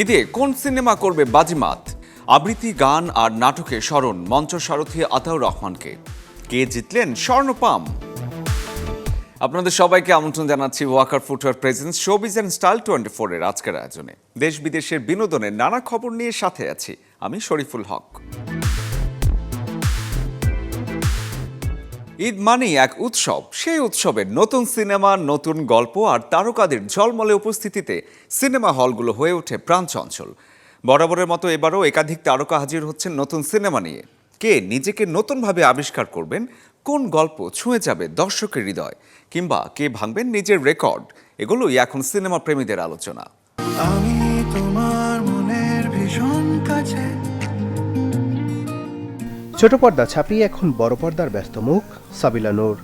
ঈদে কোন সিনেমা করবে বাজিমাত? আবৃত্তি, গান আর নাটকে স্মরণ মঞ্চ সারথি আতাউর রহমানকে। কে জিতলেন স্বর্ণপাম? আপনাদের সবাইকে আমন্ত্রণ জানাচ্ছি Walker footwear presence showbiz and style 24 এর আজকের আয়োজনে। দেশ বিদেশের বিনোদনের নানা খবর নিয়ে সাথে আছি আমি শরীফুল হক। ঈদ মানেই এক উৎসব। সেই উৎসবের নতুন সিনেমা, নতুন গল্প আর তারকাদের ঝলমলে উপস্থিতিতে সিনেমা হলগুলো হয়ে ওঠে প্রাণচঞ্চল। বরাবরের মতো এবারও একাধিক তারকা হাজির হচ্ছেন নতুন সিনেমা নিয়ে। কে নিজেকে নতুনভাবে আবিষ্কার করবেন, কোন গল্প ছুঁয়ে যাবে দর্শকের হৃদয়, কিংবা কে ভাঙবেন নিজের রেকর্ড, এগুলোই এখন সিনেমা প্রেমীদের আলোচনা। আমি তোমার মনের ভীষণ কাছে। ছোট পর্দা ছাপিয়ে এখন বড় পর্দার ব্যস্ত মুখ সাবিলা নূর।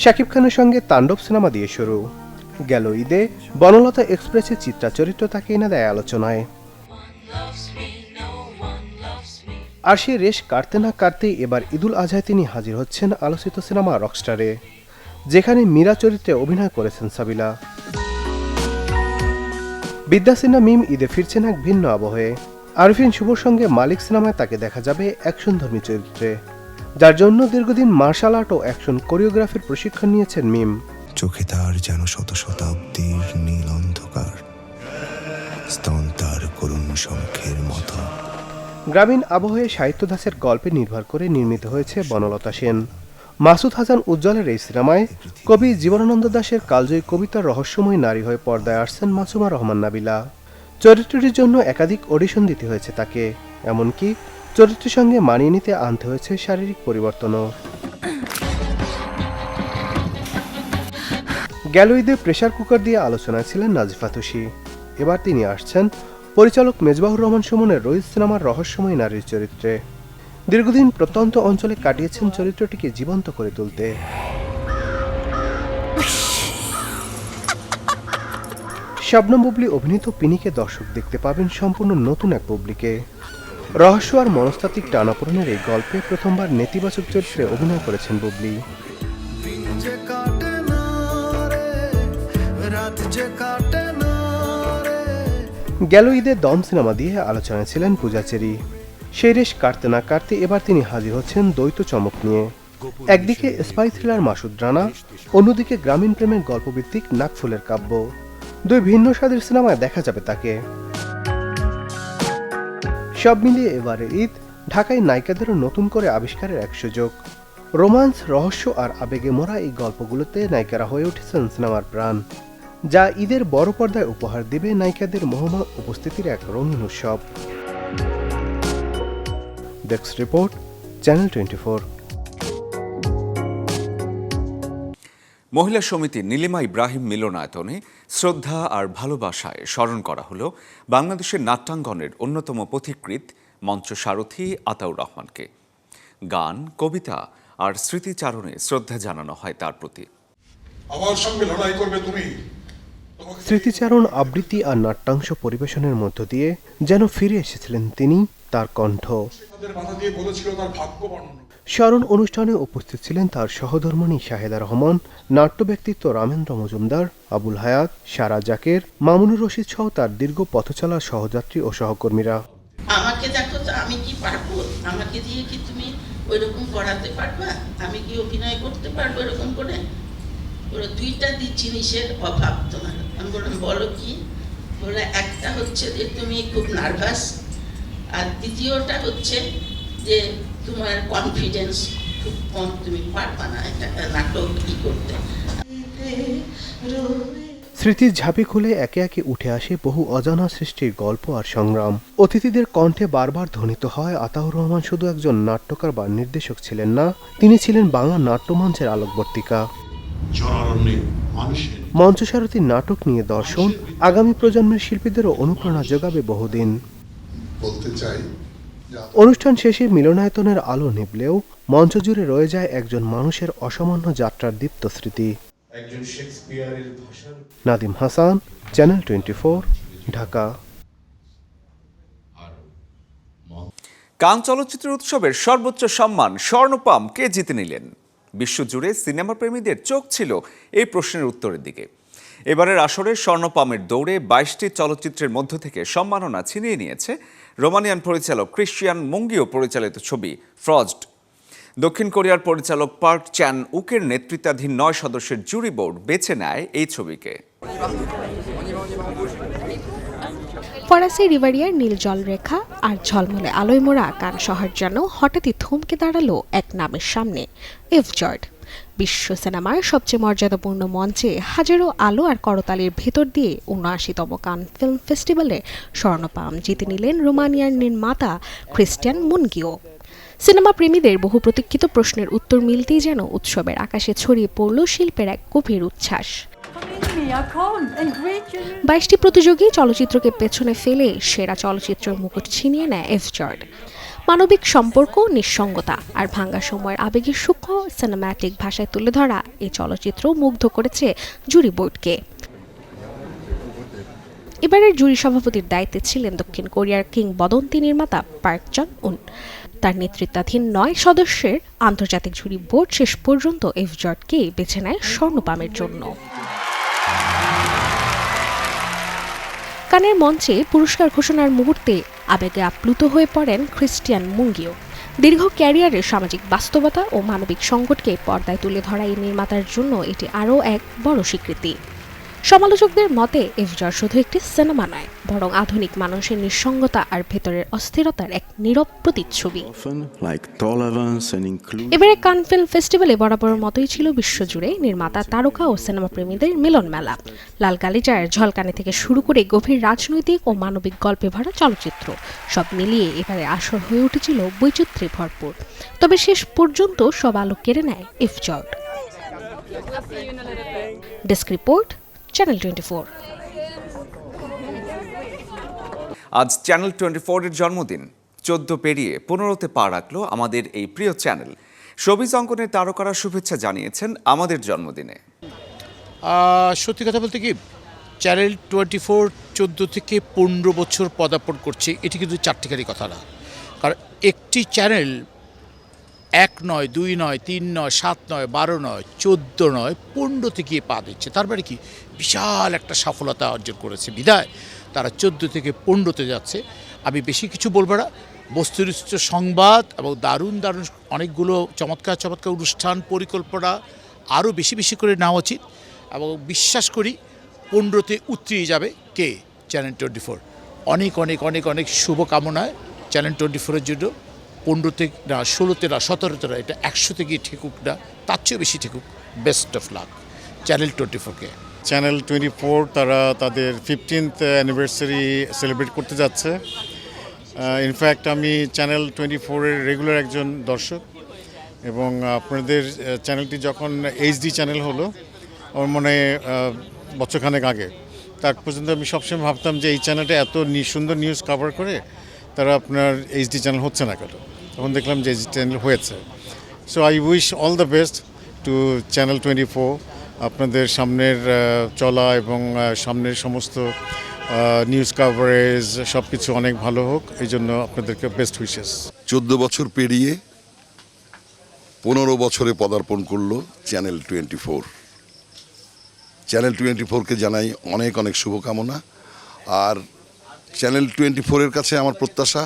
শাকিব খানের সঙ্গে তাণ্ডব সিনেমা দিয়ে শুরু। গেল ঈদে বনলতা এক্সপ্রেসে চিত্রা চরিত্র তাকে এনে দেয় আলোচনায়। আর সে রেশ কাটতে না কাটতেই এবার ঈদুল আজহায় তিনি হাজির হচ্ছেন আলোচিত সিনেমা রকস্টারে, যেখানে মীরা চরিত্রে অভিনয় করেছেন সাবিলা। বিদ্যা সিনহা মিম ঈদে ফিরছেন এক ভিন্ন আবহে। আরফিন শুভর সঙ্গে মালিক সিনেমায় তাকে দেখা যাবে অ্যাকশনধর্মী চরিত্রে, যার জন্য দীর্ঘদিন মার্শাল আর্ট ও অ্যাকশন কোরিওগ্রাফির প্রশিক্ষণ নিয়েছেন মিম। চোখে তার যেন শত শতাব্দীর নীল অন্ধকার, স্তন তার করুণ শঙ্খের মতো। গ্রামীণ আবহে সাহিত্য দাসের গল্পে নির্ভর করে নির্মিত হয়েছে বনলতা সেন। মাসুদ হাসান উজ্জ্বলের এই সিনেমায় কবি জীবনানন্দ দাশের কালজয়ী কবিতার রহস্যময় নারী হয়ে পর্দায় আসছেন মাসুমা রহমান নাবিলা। চরিত্রটির জন্য একাধিক অডিশন দিতে হয়েছে তাকে, এমনকি চরিত্রের সঙ্গে মানিয়ে নিতে আনতে হয়েছে শারীরিক পরিবর্তনও। গেল ঈদে প্রেসার কুকার দিয়ে আলোচনায় ছিলেন নাজিফা তুষি। এবার তিনি আসছেন পরিচালক মেজবাহুর রহমান সুমনের রোহিত সিনেমার রহস্যময় নারীর চরিত্রে। দীর্ঘদিন প্রত্যন্ত অঞ্চলে কাটিয়েছেন চরিত্রটিকে জীবন্ত করে তুলতে। শবনম বুবলি অভিনীত পিনিকে দর্শক দেখতে পাবেন সম্পূর্ণ নতুন এক বুবলিকে। রহস্য আর মনস্তাত্ত্বিক টানাপোড়েনের এই গল্পে প্রথমবার নেতিবাচক চরিত্রে অভিনয় করেছেন বুবলি। গেল ঈদে দম সিনেমা দিয়ে আলোচনায় ছিলেন পূজা চেরি। সেই রেশ কাটতে না কাটতে এবার তিনি হাজির হচ্ছেন দ্বৈত চমক নিয়ে। একদিকে স্পাই থ্রিলার মাসুদ রানা, অন্যদিকে গ্রামীণ প্রেমের গল্পভিত্তিক নাকফুলের কাব্য। দুই ভিন্ন স্বাদের সিনেমায় দেখা যাবে তাকে। সব মিলিয়ে এবারে ঈদ ঢাকায় নায়িকাদেরও নতুন করে আবিষ্কারের এক সুযোগ। রোমান্স, রহস্য আর আবেগে মোড়া এই গল্পগুলোতে নায়িকারা হয়ে উঠেছেন সিনেমার প্রাণ, যা ঈদের বড় পর্দায় উপহার দেবে নায়িকাদের মোহময় উপস্থিতির এক রঙিন উৎসব। Desk report, channel 24। মহিলা সমিতি নীলিমা ইব্রাহিম মিলনায়তনে শ্রদ্ধা আর ভালোবাসায় স্মরণ করা হলো বাংলাদেশের নাট্যাঙ্গনের অন্যতম পথিকৃৎ মঞ্চ সারথি আতাউর রহমানকে। গান, কবিতা আর স্মৃতিচারণে শ্রদ্ধা জানানো হয় তার প্রতি। আমার সঙ্গে লড়াই করবে তুমি। স্মৃতিচারণ, আবৃত্তি আর নাট্যাংশ পরিবেশনের মধ্য দিয়ে যেন ফিরে এসেছিলেন তিনি, তার কণ্ঠ। স্মরণ অনুষ্ঠানে উপস্থিত ছিলেন তার সহধর্মিণী শাহেদা রহমান, নাট্য ব্যক্তিত্ব রামেন্দ্র মজুমদার, আবুল হায়াত, সারা জাকের, মামুনুর রশিদ সহ তার দীর্ঘ পথচলার সহযাত্রী ও সহকর্মীরা। আমাকে দেখো তো, আমি কি পারবো? আমাকে দিয়ে কি তুমি ওইরকম করাতে পারবা? আমি কি অভিনয় করতে পারবো এরকম করে? ওরা দুইটা জিনিসের অভাব তোমার। আমি বললাম বলো কি? বলে একটা হচ্ছে যে তুমি খুব নার্ভাস, আর দ্বিতীয়টা হচ্ছে যে তোমার কনফিডেন্স খুব কম, তুমি পারবা না একটা নাটক কি করতে। স্মৃতির ঝাঁপি খুলে একে একে উঠে আসে বহু অজানা সৃষ্টির গল্প আর সংগ্রাম। অতিথিদের কণ্ঠে বারবার ধ্বনিত হয় আতাউর রহমান শুধু একজন নাট্যকার বা নির্দেশক ছিলেন না, তিনি ছিলেন বাংলা নাট্যমঞ্চের আলোকবর্তিকা। মঞ্চসারথী নাটক নিয়ে দর্শন আগামী প্রজন্মের শিল্পীদেরও অনুপ্রেরণা যোগাবে বহুদিন। অনুষ্ঠান শেষে মিলনায়তনের আলো নিভলেও মঞ্চ জুড়ে রয়ে যায় একজন মানুষের অসামান্য যাত্রার দীপ্ত স্মৃতি। নাদিম হাসান, চ্যানেল 24, ঢাকা। কান চলচ্চিত্র উৎসবের সর্বোচ্চ সম্মান স্বর্ণপাম কে জিতে নিলেন? বিশ্বজুড়ে সিনেমা প্রেমীদের চোখ ছিল এই প্রশ্নের উত্তরের দিকে। এবারের আসরে স্বর্ণপামের দৌড়ে 22টি চলচ্চিত্রের মধ্য থেকে সম্মাননা ছিনিয়ে নিয়েছে রোমানিয়ান পরিচালক ক্রিশ্চিয়ান মুঙ্গিও পরিচালিত ছবি ফ্রস্ট। দক্ষিণ কোরিয়ার পরিচালক পার্ক চ্যান উকের নেতৃত্বাধীন 9 সদস্যের জুরি বোর্ড বেছে নেয় এই ছবিকে। ফরাসি রিভারিয়ার নীল জলরেখা আর ঝলমলে আলোয় মোড়া কান শহর যেন হঠাৎই থমকে দাঁড়ালো এক নামের সামনে, এফজর্ড। বিশ্ব সিনেমার সবচেয়ে মর্যাদাপূর্ণ মঞ্চে হাজারো আলো আর করতালির ভেতর দিয়ে ৭৯তম কান ফিল্ম ফেস্টিভ্যালে স্বর্ণপাম জিতে নিলেন রোমানিয়ার নির্মাতা ক্রিশ্চিয়ান মুঙ্গিও। সিনেমা প্রেমীদের বহু প্রতীক্ষিত প্রশ্নের উত্তর মিলতেই যেন উৎসবের আকাশে ছড়িয়ে পড়ল শিল্পের এক গভীর উচ্ছ্বাস। 22টি প্রতিযোগী চলচ্চিত্রকে পেছনে ফেলে সেরা চলচ্চিত্রের মুকুট ছিনিয়ে নেয় এফজর্ড। মানবিক সম্পর্ক, নিঃসঙ্গতা আর ভাঙ্গা সময়ের আবেগের সূক্ষ্ম সিনেম্যাটিক ভাষায় তুলে ধরা এই চলচ্চিত্র মুগ্ধ করেছে জুরি বোর্ডকে। এবারের জুরি সভাপতির দায়িত্বে ছিলেন দক্ষিণ কোরিয়ার কিংবদন্তি নির্মাতা পার্ক চ্যান উন। তার নেতৃত্বাধীন 9 সদস্যের আন্তর্জাতিক জুরি বোর্ড শেষ পর্যন্ত এফজর্ডকে বেছে নেয় স্বর্ণপামের জন্য। কানের মঞ্চে পুরস্কার ঘোষণার মুহূর্তে আবেগে আপ্লুত হয়ে পড়েন ক্রিশ্চিয়ান মুঙ্গিও। দীর্ঘ ক্যারিয়ারের সামাজিক বাস্তবতা ও মানবিক সংকটকে পর্দায় তুলে ধরা এই নির্মাতার জন্য এটি আরও এক বড় স্বীকৃতি। সমালোচকদের মতে এফজর্ড শুধু একটি সিনেমা নয়, বরং আধুনিক মানুষের নিঃসঙ্গতা আর ভেতরের অস্থিরতার এক নীরব প্রতিচ্ছবি। এবারে কান ফিল্ম ফেস্টিভ্যালে বরাবরের মতোই ছিল বিশ্বজুড়ে নির্মাতা, তারকা ও সিনেমা প্রেমীদের মিলন মেলা। লাল গালিচার ঝলকানি থেকে শুরু করে গভীর রাজনৈতিক ও মানবিক গল্পে ভরা চলচ্চিত্র, সব মিলিয়ে এবারে আসর হয়ে উঠেছিল বৈচিত্র্যে ভরপুর। তবে শেষ পর্যন্ত সব আলো কেড়ে নেয় এফজর্ড। Desk report, channel 24। আজ চ্যানেল 24 এর জন্মদিন। 14 পেরিয়ে 15তে পা রাখলো আমাদের এই প্রিয় চ্যানেল। শোবিজ অঙ্গনের তারকারা শুভেচ্ছা জানিয়েছেন আমাদের জন্মদিনে। সত্যি কথা বলতে কি, চ্যানেল 24 14 থেকে 15 বছর পদার্পণ করছে, এটি কিন্তু চারটিখানি কথা না। কারণ একটি চ্যানেল 1 নয়, 2 নয়, 3 নয়, 7 নয়, 12 নয়, 14 নয়, 15তে গিয়ে পা দিচ্ছে। তার মানে কি বিশাল একটা সফলতা অর্জন করেছে, বিধায় তারা 14 থেকে 15তে যাচ্ছে। আমি বেশি কিছু বলবো না। বস্তুনিষ্ঠ সংবাদ এবং দারুণ দারুণ অনেকগুলো চমৎকার চমৎকার অনুষ্ঠান পরিকল্পনা আরও বেশি বেশি করে নেওয়া উচিত, এবং বিশ্বাস করি 15তে উতরিয়ে যাবে কে চ্যানেল 24। অনেক অনেক অনেক অনেক শুভকামনায় চ্যানেল 24-এর জন্য। 15তে না, 16তে না, 17তে না, এটা 100তে গিয়ে ঠেকুক না, তার চেয়েও বেশি ঠেকুক। বেস্ট অফ লাক চ্যানেল 24-কে। চ্যানেল 24 তারা তাদের 15th অ্যানিভার্সারি সেলিব্রেট করতে যাচ্ছে। ইনফ্যাক্ট আমি চ্যানেল 24-এর রেগুলার একজন দর্শক, এবং আপনাদের চ্যানেলটি যখন এইচডি চ্যানেল হলো আমার মনে বছরখানেক আগে, তার পর্যন্ত আমি সবসময় ভাবতাম যে এই চ্যানেলটা এত সুন্দর নিউজ কভার করে, তারা আপনার এইচডি চ্যানেল হচ্ছে না কেন। তখন দেখলাম যে এইচডি চ্যানেল হয়েছে। So I wish all the best to channel 24। আপনাদের সামনের চলা এবং সামনের সমস্ত নিউজ কাভারেজ সব কিছু অনেক ভালো হোক, এই জন্য আপনাদেরকে বেস্ট উইশেস। 14 বছর পেরিয়ে 15 বছরে পদার্পণ করলো চ্যানেল 24। চ্যানেল 24-কে জানাই অনেক অনেক শুভকামনা। আর চ্যানেল 24-এর কাছে আমার প্রত্যাশা,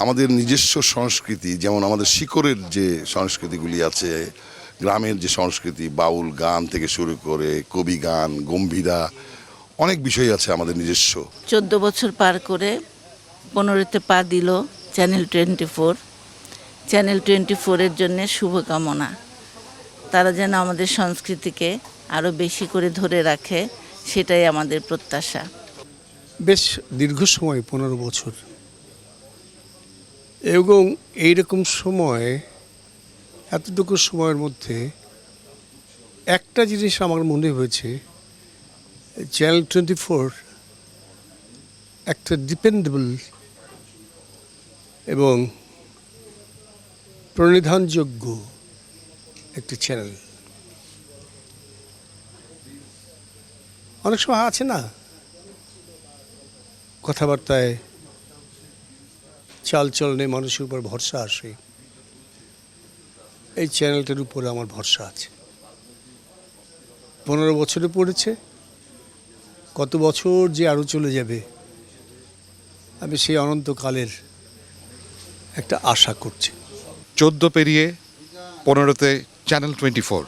আমাদের নিজস্ব সংস্কৃতি, যেমন আমাদের শিকড়ের যে সংস্কৃতিগুলি আছে, গ্রামের যে সংস্কৃতি, বাউল গান থেকে শুরু করে কবি গান, গম্ভীরা, অনেক বিষয় আছে আমাদের নিজস্ব। 14 বছর পার করে 15তে পা দিল চ্যানেল 24। চ্যানেল 24-এর জন্য শুভকামনা। তারা যেন আমাদের সংস্কৃতিকে আরও বেশি করে ধরে রাখে, সেটাই আমাদের প্রত্যাশা। বেশ দীর্ঘ সময়, 15 বছর, এবং এইরকম সময়, এতটুকু সময়ের মধ্যে একটা জিনিস আমার মনে হয়েছে, চ্যানেল 24 একটা ডিপেন্ডেবল এবং প্রণিধানযোগ্য একটি চ্যানেল। অনেক সময় আছে না, কথাবার্তায়, চালচলনে মানুষের উপর ভরসা আসে। এই চ্যানেলটার উপরে আমার ভরসা আছে। 15 বছরে পড়েছে, কত বছর যে আরও চলে যাবে আমি সেই অনন্তকালের একটা আশা করছি। 14 পেরিয়ে 15তে চ্যানেল 24।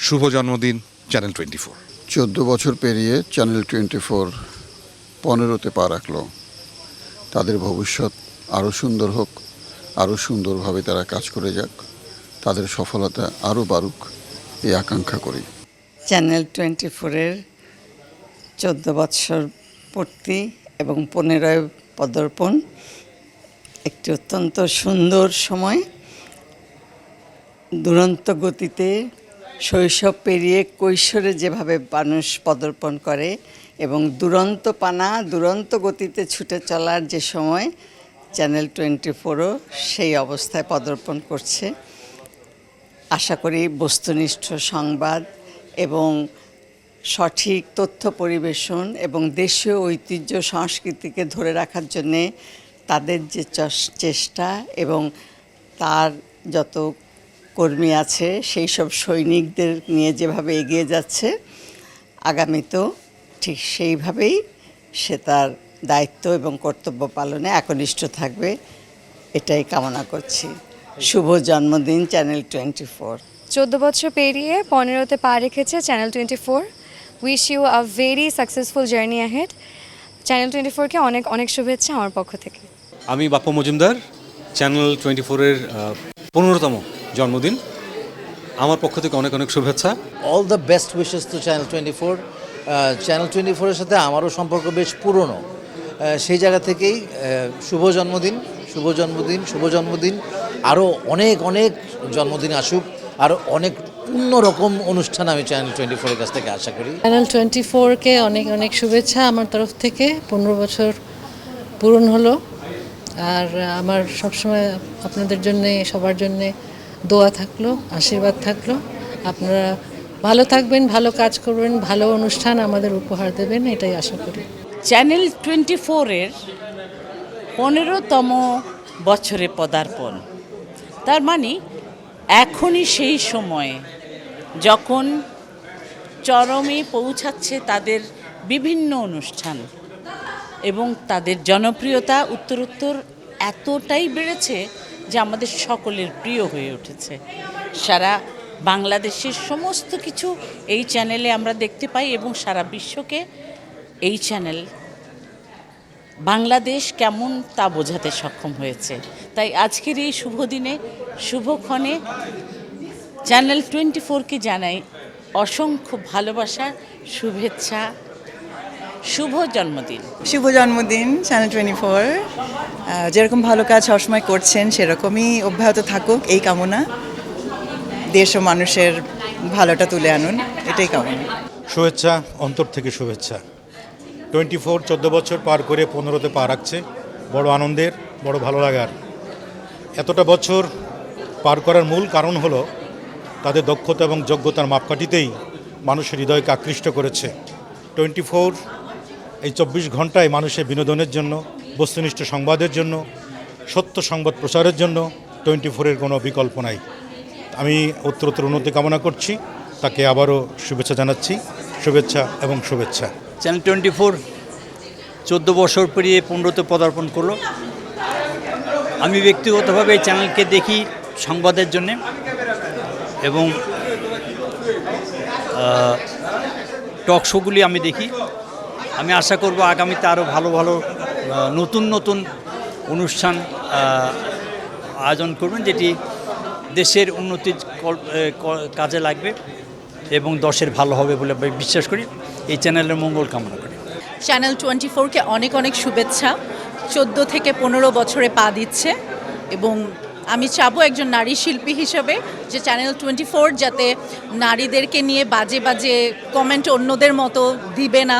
শুভ জন্মদিন চ্যানেল 24। 14 বছর পেরিয়ে চ্যানেল 24 15তে পা রাখলো। তাদের ভবিষ্যৎ আরও সুন্দর হোক, আরও সুন্দরভাবে তারা কাজ করে যাক, তাদের সফলতা আরও বাড়ুক এই আকাঙ্ক্ষা করি। চ্যানেল 24-এর 14 বছর পূর্তি এবং 15 পদার্পণ একটি অত্যন্ত সুন্দর সময়। দুরন্ত গতিতে শৈশব পেরিয়ে কৈশোরে যেভাবে মানুষ পদার্পণ করে এবং দুরন্ত গতিতে ছুটে চলার যে সময়, চ্যানেল 24ও সেই অবস্থায় পদার্পণ করছে। আশা করি বস্তুনিষ্ঠ সংবাদ এবং সঠিক তথ্য পরিবেশন এবং দেশীয় ঐতিহ্য সংস্কৃতিকে ধরে রাখার জন্যে তাদের যে চেষ্টা এবং তার যত কর্মী আছে সেই সব সৈনিকদের নিয়ে যেভাবে এগিয়ে যাচ্ছে, আগামীতেও ঠিক সেইভাবেই সে তার দায়িত্ব এবং কর্তব্য পালনে একনিষ্ঠ থাকবে, এটাই কামনা করছি। শুভ জন্মদিন চ্যানেল 24। 14 বছর পেরিয়ে 15তে পা রেখেছে channel 24। Wish you a very successful journey ahead. Channel 24কে অনেক অনেক শুভেচ্ছা আমার পক্ষ থেকে। আমি বাপ্পা মজুমদার, চ্যানেল 24-এর 15তম জন্মদিন, আমার পক্ষ থেকে অনেক অনেক শুভেচ্ছা। All the best wishes to channel 24। Channel 24-এর সাথে আমারও সম্পর্ক বেশ পুরনো, সেই জায়গা থেকেই শুভ জন্মদিন, শুভ জন্মদিন, শুভ জন্মদিন। আরও অনেক অনেক জন্মদিন আসুক, আরও অনেক অন্যরকম অনুষ্ঠান আমি চ্যানেল 24-এর কাছ থেকে আশা করি। চ্যানেল 24-কে অনেক অনেক শুভেচ্ছা আমার তরফ থেকে। 15 বছর পূরণ হলো, আর আমার সবসময় আপনাদের জন্যে, সবার জন্যে দোয়া থাকলো, আশীর্বাদ থাকলো। আপনারা ভালো থাকবেন, ভালো কাজ করবেন, ভালো অনুষ্ঠান আমাদের উপহার দেবেন, এটাই আশা করি। চ্যানেল 24-এর 15তম বছরে পদার্পণ, তার মানে এখনই সেই সময় যখন চরমে পৌঁছাচ্ছে তাদের বিভিন্ন অনুষ্ঠান এবং তাদের জনপ্রিয়তা উত্তরোত্তর এতটাই বেড়েছে যে আমাদের সকলের প্রিয় হয়ে উঠেছে। সারা বাংলাদেশের সমস্ত কিছু এই চ্যানেলে আমরা দেখতে পাই এবং সারা বিশ্বকে এই চ্যানেল বাংলাদেশ কেমন তা বোঝাতে সক্ষম হয়েছে। তাই আজকের এই শুভ দিনে, শুভক্ষণে চ্যানেল 24-কে জানাই অসংখ্য ভালোবাসা, শুভেচ্ছা, শুভ জন্মদিন। শুভ জন্মদিন চ্যানেল 24। যেরকম ভালো কাজ সবসময় করছেন সেরকমই অব্যাহত থাকুক এই কামনা। দেশ ও মানুষের ভালোটা তুলে আনুন, এটাই কামনা। শুভেচ্ছা, অন্তর থেকে শুভেচ্ছা। 24 14 বছর পার করে 15তে পা রাখছে, বড় আনন্দের, বড় ভালো লাগার। এতটা বছর পার করার মূল কারণ হলো তাদের দক্ষতা এবং যোগ্যতার মাপকাঠিতেই মানুষের হৃদয়কে আকৃষ্ট করেছে। 24 এই 24 ঘন্টায় মানুষের বিনোদনের জন্য, বস্তুনিষ্ঠ সংবাদের জন্য, সত্য সংবাদ প্রচারের জন্য 24-এর কোনো বিকল্প নাই। আমি উত্তরোত্তর উন্নতি কামনা করছি, তাকে আবারও শুভেচ্ছা জানাচ্ছি। শুভেচ্ছা এবং শুভেচ্ছা। চ্যানেল 24 14 বছর পেরিয়ে 15তে পদার্পণ করলো। আমি ব্যক্তিগতভাবে এই চ্যানেলকে দেখি সংবাদের জন্যে এবং টক শোগুলি আমি দেখি। আমি আশা করব আগামীতে আরও ভালো ভালো নতুন নতুন অনুষ্ঠান আয়োজন করবেন, যেটি দেশের উন্নতির কাজে লাগবে এবং দেশের ভালো হবে বলে বিশ্বাস করি। এই চ্যানেলের মঙ্গল কামনা করি। চ্যানেল 24-কে অনেক অনেক শুভেচ্ছা। 14 থেকে 15 বছরে পা দিচ্ছে এবং আমি চাবো একজন নারী শিল্পী হিসেবে যে চ্যানেল 24 যাতে নারীদেরকে নিয়ে বাজে বাজে কমেন্ট অন্যদের মতো দিবে না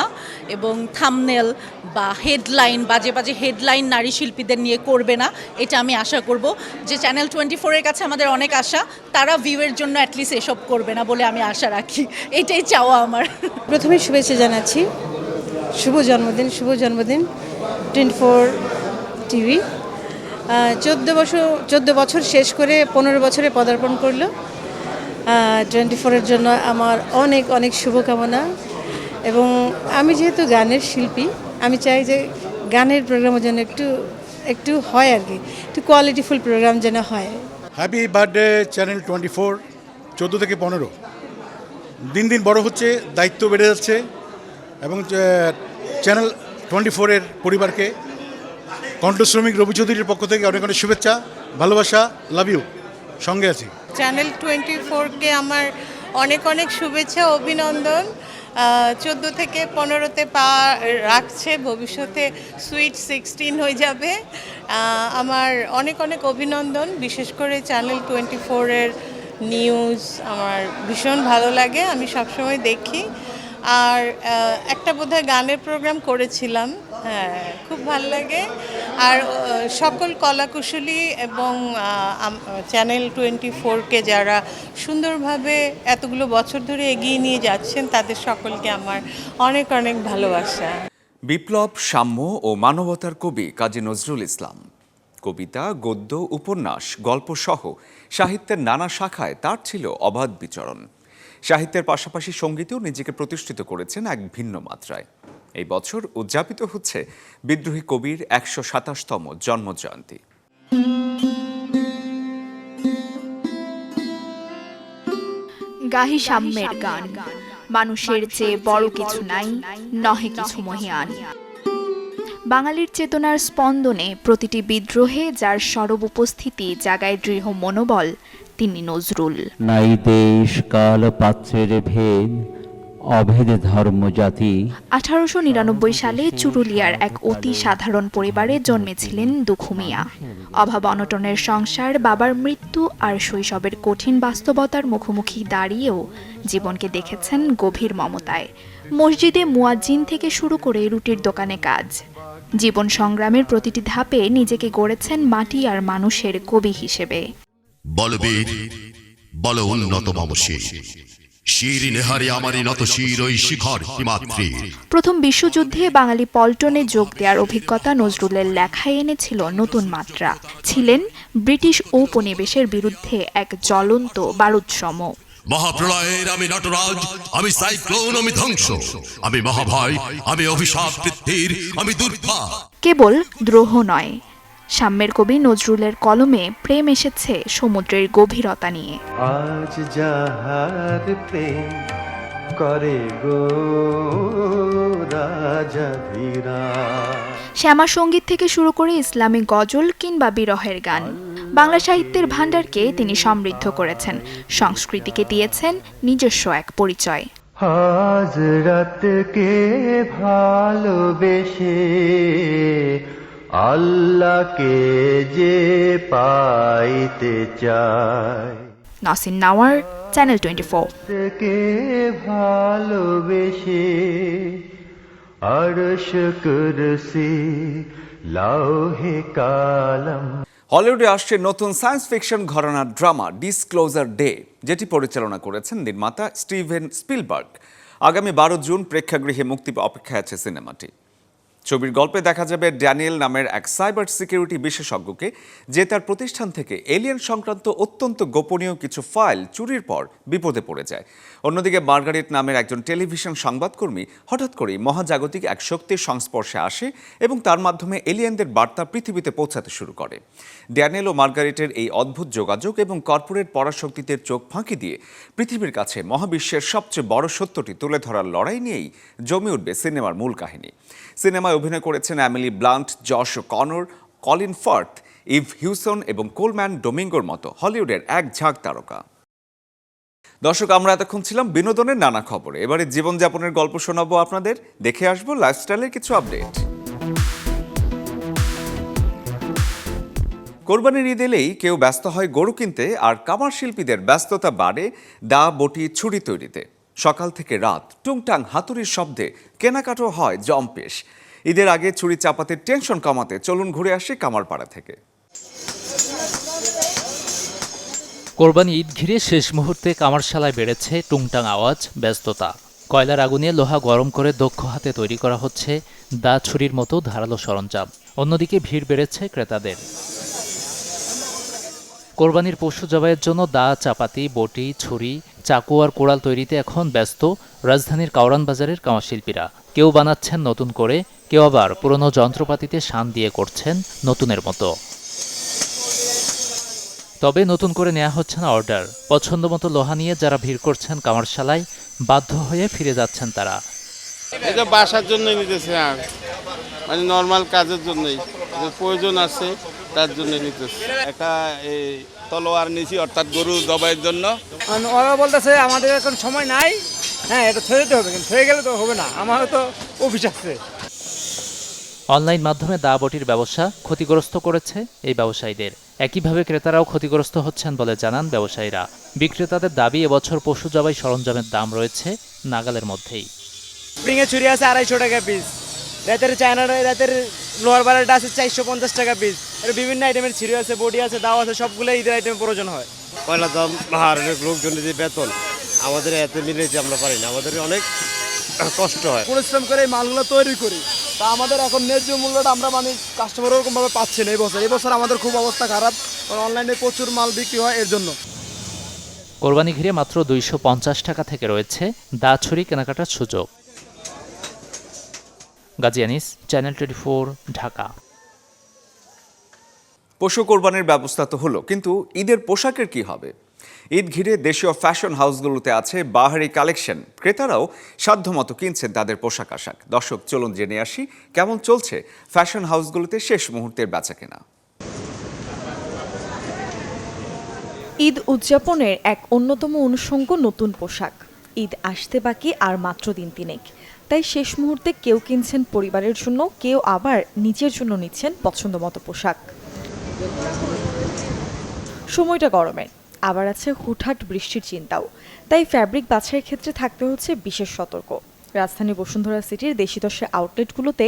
এবং থাম্বনেল বা হেডলাইন, বাজে বাজে হেডলাইন নারী শিল্পীদের নিয়ে করবে না। এটা আমি আশা করব যে চ্যানেল 24-এর কাছে আমাদের অনেক আশা, তারা ভিউয়ের জন্য অ্যাটলিস্ট এসব করবে না বলে আমি আশা রাখি। এটাই চাওয়া আমার। প্রথমে শুভেচ্ছা জানাচ্ছি, শুভ জন্মদিন, শুভ জন্মদিন 24 টিভি। 14 বছর শেষ করে 15 বছরে পদার্পণ করলো। 24-এর জন্য আমার অনেক অনেক শুভকামনা এবং আমি যেহেতু গানের শিল্পী, আমি চাই যে গানের প্রোগ্রামের জন্য একটু হয় আর কি, একটু কোয়ালিটিফুল প্রোগ্রাম যেন হয়। হ্যাপি বার্থডে চ্যানেল 24, 14 থেকে 15। দিন দিন বড় হচ্ছে, দায়িত্ব বেড়ে যাচ্ছে, এবং চ্যানেল 24-এর পরিবারকে কণ্ঠশ্রমিক রবি চৌধুরীর পক্ষ থেকে অনেক অনেক শুভেচ্ছা, ভালোবাসা, লাভ ইউ, সঙ্গে আছি। চ্যানেল 24কে আমার অনেক অনেক শুভেচ্ছা, অভিনন্দন। 14 থেকে 15তে পা রাখছে, ভবিষ্যতে সুইট 16 হয়ে যাবে। আমার অনেক অনেক অভিনন্দন। বিশেষ করে চ্যানেল 24-এর নিউজ আমার ভীষণ ভালো লাগে, আমি সবসময় দেখি। আর একটা বোধহয় গানের প্রোগ্রাম করেছিলাম, হ্যাঁ, খুব ভালো লাগে। আর সকল কলাকুশলী এবং চ্যানেল 24কে যারা সুন্দরভাবে এতগুলো বছর ধরে এগিয়ে নিয়ে যাচ্ছেন, তাদের সকলকে আমার অনেক অনেক ভালোবাসা। বিপ্লব, সাম্য ও মানবতার কবি কাজী নজরুল ইসলাম। কবিতা, গদ্য, উপন্যাস, গল্পসহ সাহিত্যের নানা শাখায় তার ছিল অবাধ বিচরণ। সাহিত্যের পাশাপাশি সঙ্গীতেও নিজেকে প্রতিষ্ঠিত করেছেন এক ভিন্ন মাত্রায়। এই বছর উদযাপিত হচ্ছে বিদ্রোহী কবির 127তম জন্মজয়ন্তী। গাহি সাম্যের গান, মানুষের চেয়ে বড় কিছু নাই, নহে কিছু মহিয়ান। বাঙালির চেতনার স্পন্দনে প্রতিটি বিদ্রোহে যার সরব উপস্থিতি জাগায় দৃঢ় মনোবল, তিনি নজরুল। নাই দেশ কাল পাত্রের ভেদ, অভেদ ধর্ম জাতি। 1899 সালে চুরুলিয়ার এক অতি সাধারণ পরিবারে জন্মেছিলেন দুখু মিয়া। অভাব অনটনের সংসার, বাবার মৃত্যু আর শৈশবের কঠিন বাস্তবতার মুখোমুখি দাঁড়িয়েও জীবনকে দেখেছেন গভীর মমতায়। মসজিদে মুয়াজ্জিন থেকে শুরু করে রুটির দোকানে কাজ, জীবন সংগ্রামের প্রতিটি ধাপে নিজেকে গড়েছেন মাটি আর মানুষের কবি হিসেবে। বলবীর বল উন্নত মামসী, শির নেহারি আমারই নত শির ওই শিখর হিমাদ্রি। প্রথম বিশ্বযুদ্ধে বাঙালি পল্টনে যোগ দেওয়ার অভিজ্ঞতা নজরুলের লেখায় এনেছিল নতুন মাত্রা। ছিলেন ব্রিটিশ ঔপনিবেশের বিরুদ্ধে এক জ্বলন্ত বারুদসম। মহাপ্রলয়ের আমি নটরাজ, আমি সাইক্লোন, আমি ধ্বংস, আমি মহাভয়, আমি অভিশাপ পৃথিবীর, আমি দুর্ভা। কেবল দ্রোহ নয়, সাম্যের কবি নজরুলের কলমে প্রেম এসেছে সমুদ্রের গভীরতা নিয়ে। আজ যাহার প্রেম করে গো রাজা ধীরা। শ্যামা সঙ্গীত থেকে শুরু করে ইসলামিক গজল কিংবা বিরহের গান, বাংলা সাহিত্যের ভাণ্ডারকে তিনি সমৃদ্ধ করেছেন, সংস্কৃতিকে দিয়েছেন নিজস্ব এক পরিচয়। হাজরাতকে ভালোবেসে আল্লাহকে যে পাইতে চায়। নাসিন নাওয়ার, চ্যানেল 24। কে ভালোবেসে আরশ কুরসি লৌহে কালাম। হলিউডে আসছে নতুন সায়েন্স ফিকশন ঘরানার ড্রামা ডিসক্লোজার ডে, যেটি পরিচালনা করেছেন নির্মাতা স্টিভেন স্পিলবার্গ। আগামী 12 জুন প্রেক্ষাগৃহে মুক্তি অপেক্ষায় আছে সিনেমাটি। ছবির গল্পে দেখা যাবে ড্যানিয়েল নামের এক সাইবার সিকিউরিটি বিশেষজ্ঞকে, যে তার প্রতিষ্ঠান থেকে এলিয়েন সংক্রান্ত অত্যন্ত গোপনীয় কিছু ফাইল চুরির পর বিপদে পড়ে যায়। অন্যদিকে মার্গারেট নামের একজন টেলিভিশন সংবাদকর্মী হঠাৎ করেই মহাজাগতিক এক শক্তির সংস্পর্শে আসে এবং তার মাধ্যমে এলিয়েনদের বার্তা পৃথিবীতে পৌঁছাতে শুরু করে। ড্যানিয়েল ও মার্গারেটের এই অদ্ভুত যোগাযোগ এবং কর্পোরেট পরাশক্তিদের চোখ ফাঁকি দিয়ে পৃথিবীর কাছে মহাবিশ্বের সবচেয়ে বড় সত্যটি তুলে ধরার লড়াই নিয়েই জমে উঠবে সিনেমার মূল কাহিনী। সিনেমায় অভিনয় করেছেন Emily Blunt, Josh Connor, Colin Firth, Eve Hewson এবং কোলম্যান ডোমিঙ্গোর মতো হলিউডের এক ঝাঁক তারকা। দর্শক, আমরা এতক্ষণ ছিলাম বিনোদনের নানা খবরে। এবারে জীবনযাপনের গল্প শোনাবো আপনাদের, দেখে আসবো লাইফস্টাইলের কিছু আপডেট। কোরবানির ঈদ এলেই কেউ ব্যস্ত হয় গরু কিনতে, আর কামার শিল্পীদের ব্যস্ততা বাড়ে দা, বটি, ছুরি তৈরিতে। সকাল থেকে রাত টুংটাং হাতুড়ির শব্দে কেনাকাটাও হয় জম্পেশ। ঈদের আগে ছুরি চাপাতে টেনশন কমাতে চলুন ঘুরে আসি কামারপাড়া থেকে। কোরবানি ঈদ ঘিরে শেষ মুহূর্তে কামারশালায় বেড়েছে টুংটাং আওয়াজ, ব্যস্ততা। কয়লার আগুনে লোহা গরম করে দক্ষ হাতে তৈরি করা হচ্ছে দা, ছুরির মতো ধারালো সরঞ্জাম। অন্যদিকে ভিড় বেড়েছে ক্রেতাদের। কোরবানির পশু জবাইয়ের জন্য দা, চাপাতি, বটি, ছুরি, চাকু আর কোড়াল তৈরিতে এখন ব্যস্ত রাজধানীর কাওরান বাজারের কামারশিল্পীরা। কেউ বানাচ্ছেন নতুন করে, কেউ আবার পুরনো যন্ত্রপাতিতে শান দিয়ে করছেন নতুনের মতো। তবে নতুন করে নেওয়া হচ্ছে না অর্ডার। পছন্দ মতো লোহা নিয়ে যারা ভিড় করছেন কামারশালায়, বাধ্য হয়ে ফিরে যাচ্ছেন তারা। এটা বাসার জন্যই নিতেছে, মানে নর্মাল কাজের জন্যই, প্রয়োজন আছে তার জন্য নিতেছে। একটা এই তলোয়ার নিছি, অর্থাৎ গরু জবাইয়ের জন্য। ওরা বলতেছে আমাদের এখন সময় নাই, হ্যাঁ এটা থয়ে যেতে হবে, কিন্তু থয়ে গেলে তো হবে না, আমারও তো অফিস আছে। অনলাইন মাধ্যমে দা বটির ব্যবসা ক্ষতিগ্রস্ত করেছে এই ব্যবসায়ীদের। একইভাবে ক্রেতারাও ক্ষতিগ্রস্ত হচ্ছেন বলে জানান ব্যবসায়ীরা। বিক্রেতাদের দাবি, এবছর পশু জবাই সরঞ্জামের দাম রয়েছে নাগালের মধ্যেই। স্প্রিংয়ের ছুরি আছে 250 টাকা পিস, রাতের লোহার বালাটা আছে 450 টাকা পিস। এর বিভিন্ন আইটেমের ছুরি আছে, বডি আছে, দাও আছে, সবগুলো ঈদের আইটেমের প্রয়োজন হয়। পয়লা দাম আর লোকজনের যে বেতন আমাদের এতে মিলেছে, আমরা পারি না, আমাদের অনেক কষ্ট হয়। পরিশ্রম করে এই মালগুলো তৈরি করি, তা আমাদের এখন ন্যায্য মূল্যটা আমরা মানে কাস্টমার ওরকমভাবে পাচ্ছি না। এবছর আমাদের খুব অবস্থা খারাপ, কারণ অনলাইনে প্রচুর মাল বিক্রি হয় এর জন্য। কোরবানি ঘিরে মাত্র 250 টাকা থেকে রয়েছে দা, ছুরি কেনাকাটার সুযোগ। গাজী আনিস, চ্যানেল 24, ঢাকা। পশু কোরবানির ব্যবস্থা তো হলো, কিন্তু ঈদের পোশাকের কি হবে? ঈদ ঘিরে দেশীয় ফ্যাশন হাউসগুলোতে আছে বাহারি কালেকশন। ক্রেতারাও সাধ্যমতো কিনছেন তাদের পোশাক আশাক। দর্শক, চলুন জেনে আসি কেমন চলছে ফ্যাশন হাউসগুলোতে শেষ মুহূর্তের বেচাকেনা। ঈদ উদযাপনের এক অন্যতম অনুষঙ্গ নতুন পোশাক। ঈদ আসতে বাকি আর মাত্র দিন তিনেক, তাই শেষ মুহূর্তে কেউ কিনছেন পরিবারের জন্য, কেউ আবার নিজের জন্য নিচ্ছেন পছন্দমতো পোশাক। সময়টা গরমের, আবার আছে হুটহাট বৃষ্টির চিন্তাও, তাই ফ্যাব্রিক বাছাইয়ের ক্ষেত্রে থাকতে হচ্ছে বিশেষ সতর্ক। রাজধানী বসুন্ধরা সিটির দেশি-দশের আউটলেটগুলোতে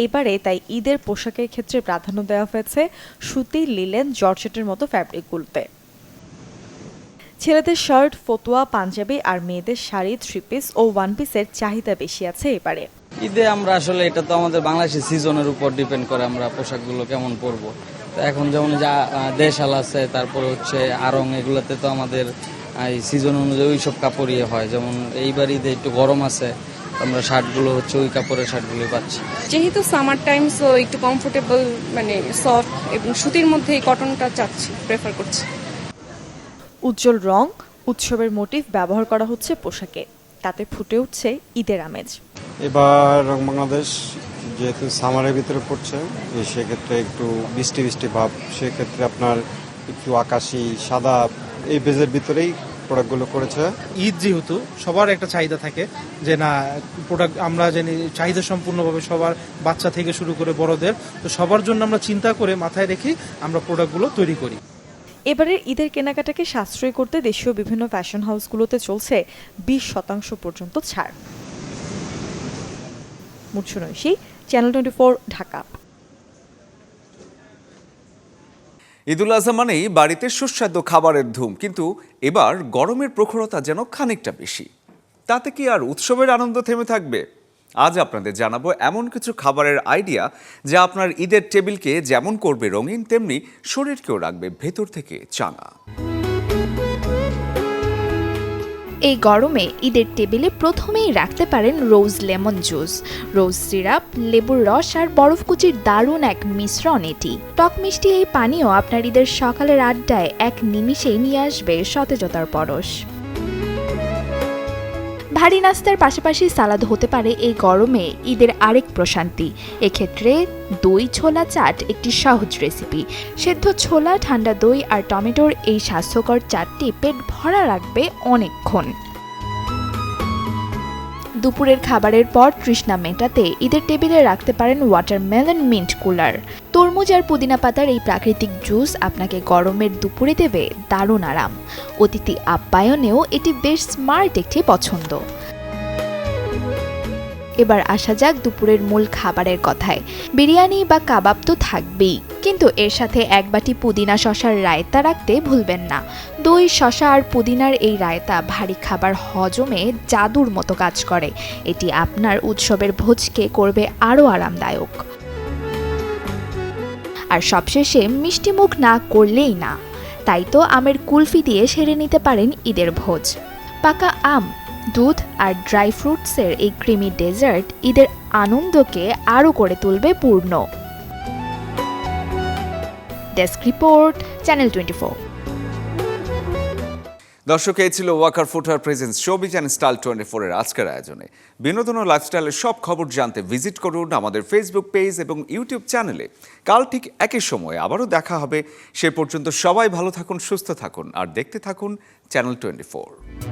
এবারে তাই ঈদের পোশাকের ক্ষেত্রে প্রাধান্য দেওয়া হয়েছে সুতি, লিলেন, জর্জেটের মতো ফ্যাব্রিকগুলোতে। ছেলেদের শার্ট, ফতুয়া, পাঞ্জাবি আর মেয়েদের শাড়ি, 3 পিস ও 1 পিসের চাহিদা বেশি আছে এবারে। ঈদে আমরা আসলে এটা তো আমাদের বাংলাদেশের সিজনের উপর ডিপেন্ড করে আমরা পোশাকগুলো কেমন পরবো। তো এখন যেমন যা দেশাল আছে, তারপর হচ্ছে আরং, এগুলোতে তো আমাদের এই সিজন অনুযায়ী ওই সব কাপড়ই হয়। যেমন এইবার ঈদে একটু গরম আছে, আমরা শার্টগুলো হচ্ছে ওই কাপড়ের শার্টগুলোই পাচ্ছি। যেহেতু সামার টাইম, সো একটু কমফোর্টেবল, মানে সফট এবং সুতির মধ্যে এই কটনটা চাচ্ছি, প্রেফার করছি। উজ্জ্বল রং, উৎসবের মোটিভ ব্যবহার করা হচ্ছে পোশাকে, তাতে ফুটে উঠছে ঈদের আমেজ। এবার রং বাংলাদেশ যেহেতু সামারের ভিতরে পড়ছে, সেক্ষেত্রে একটু বৃষ্টি বৃষ্টি ভাব, সেক্ষেত্রে আপনার একটু আকাশি সাদা এই বেজের ভিতরেই প্রোডাক্টগুলো করেছে। ঈদ যেহেতু সবার একটা চাহিদা থাকে যে না প্রোডাক্ট আমরা জানি চাহিদা সম্পূর্ণভাবে সবার, বাচ্চা থেকে শুরু করে বড়দের, তো সবার জন্য আমরা চিন্তা করে মাথায় রেখে আমরা প্রোডাক্টগুলো তৈরি করি। এবারের ঈদের কেনাকাটাকে সাশ্রয় করতে দেশীয় বিভিন্ন ফ্যাশন হাউসগুলোতে চলছে 20% পর্যন্ত ছাড়। মুর্শনৈশী, চ্যানেল 24, ঢাকা। ঈদুল আজহা মানেই বাড়িতে সুস্বাদু খাবারের ধুম, কিন্তু এবার গরমের প্রখরতা যেন খানিকটা বেশি। তাতে কি আর উৎসবের আনন্দ থেমে থাকবে? আজ আপনাদের জানাবো এমন কিছু খাবারের আইডিয়া যা আপনার ঈদের টেবিলকে যেমন করবে রঙিন, তেমনি শরীরকেও রাখবে ভেতর থেকে চাঙা। এই গরমে ঈদের টেবিলে প্রথমেই রাখতে পারেন রোজ লেমন জুস। রোজ সিরাপ, লেবুর রস আর বরফকুচির দারুণ এক মিশ্রণ এটি। টক মিষ্টি এই পানীয় আপনার ঈদের সকালের আড্ডায় এক নিমিষেই নিয়ে আসবে সতেজতার পরশ। ভারী নাস্তার পাশাপাশি সালাদ হতে পারে এই গরমে ঈদের আরেক প্রশান্তি। এক্ষেত্রে দই ছোলা চাট একটি সহজ রেসিপি। সেদ্ধ ছোলা, ঠান্ডা দই আর টমেটোর এই স্বাস্থ্যকর চাটটি পেট ভরা রাখবে অনেকক্ষণ। দুপুরের খাবারের পর তৃষ্ণা মেটাতে ঈদের টেবিলে রাখতে পারেন ওয়াটারমেলন মিন্ট কুলার। তরমুজ আর পুদিনা পাতার এই প্রাকৃতিক জুস আপনাকে গরমের দুপুরে দেবে দারুণ আরাম। অতিথি আপ্যায়নেও এটি বেশ স্মার্ট একটি পছন্দ। এবার আসা যাক দুপুরের মূল খাবারের কথায়। বিরিয়ানি বা কাবাব তো থাকবেই, কিন্তু এর সাথে এক বাটি পুদিনা শসার রায়তা রাখতে ভুলবেন না। দই, শসা আর পুদিনার এই রায়তা ভারী খাবার হজমে জাদুর মতো কাজ করে। এটি আপনার উৎসবের ভোজকে করবে আরও আরামদায়ক। আর সবশেষে মিষ্টি মুখ না করলেই না, তাই তো আমের কুলফি দিয়ে সেরে নিতে পারেন ঈদের ভোজ। পাকা আম, দুধ আর ড্রাই ফ্রুটসের এই ক্রিমি ডেজার্ট ঈদের আনন্দকে আরও করে তুলবে পূর্ণ। Desk report, channel 24। দর্শক, এই ছিল Walker footwear presence showbiz and style 24 এর আজকের আয়োজনে। বিনোদন ও লাইফস্টাইলের সব খবর জানতে ভিজিট করুন আমাদের ফেসবুক পেজ এবং ইউটিউব চ্যানেলে। কাল ঠিক একই সময়ে আবারও দেখা হবে। সে পর্যন্ত সবাই ভালো থাকুন, সুস্থ থাকুন আর দেখতে থাকুন চ্যানেল 24।